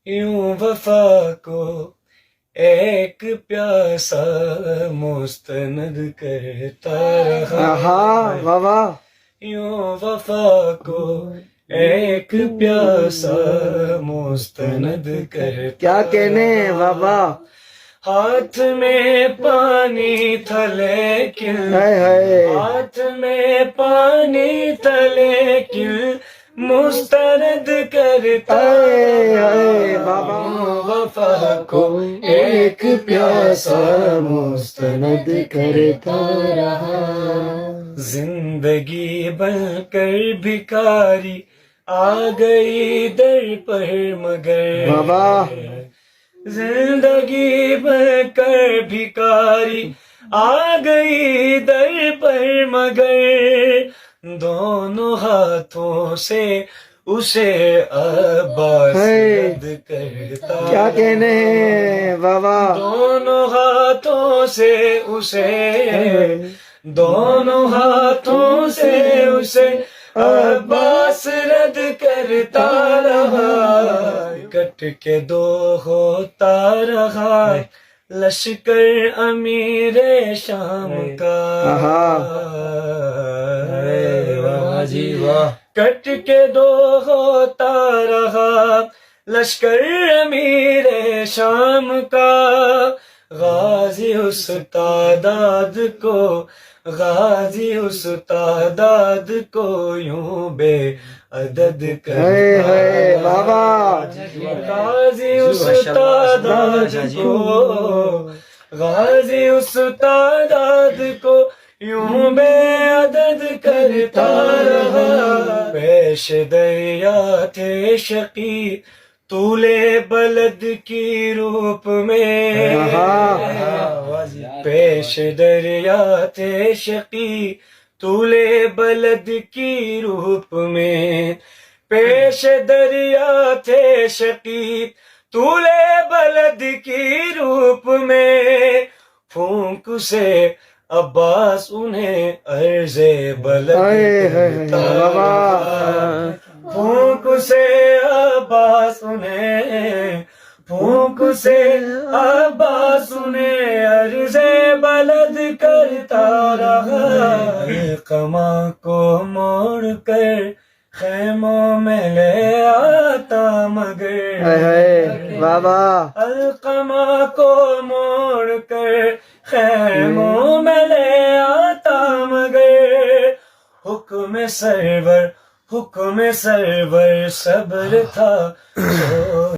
یوں وفا کو ایک پیاسا مستند کرتا رہا. واہ واہ. یوں وفا کو ایک پیاسا مستند کرتا. کیا کہنے ہیں. واہ واہ. ہاتھ میں پانی تھا لیکن ہاتھ میں پانی تھا لیکن مسترد کرتا. وفا کو ایک پیاسا مستند کرتا رہا. زندگی بن کر بھکاری آ گئی در پر مگر زندگی بن کر بھکاری آ گئی در پر مگر دونوں ہاتھوں سے اسے عباس رد کرتا. کیا کہنے ہیں. واہ واہ. دونوں ہاتھوں سے اسے دونوں ہاتھوں سے اسے عباس رد کرتا رہا. کٹ کے دو ہوتا رہا لشکر امیر شام کا. واہ جی واہ. کٹ کے دو ہوتا رہا لشکر امیر شام کا. غازی استاداد کو غازی استاداد کو یوں بے عدد کرتا. غازی استاداد کو غازی استاداد کو یوں بے عدد کرتا رہا. پیش دریا تھے شقی طول بلد کی روپ میں. پیش دریا تھے شقی طول بلد کی روپ میں. پیش دریا تھے شقی طول بلد کی روپ میں. پھونک سے عباس انہیں عرض بلد کرتا. پھونک سے عباس انہیں پھونک سے عباس انہیں عرض بلد کرتا رہا. القمہ کو موڑ کر خیموں میں لے آتا مگر القمہ کو موڑ کر خیموں میں لے آتا مگر حکم سرور صبر تھا.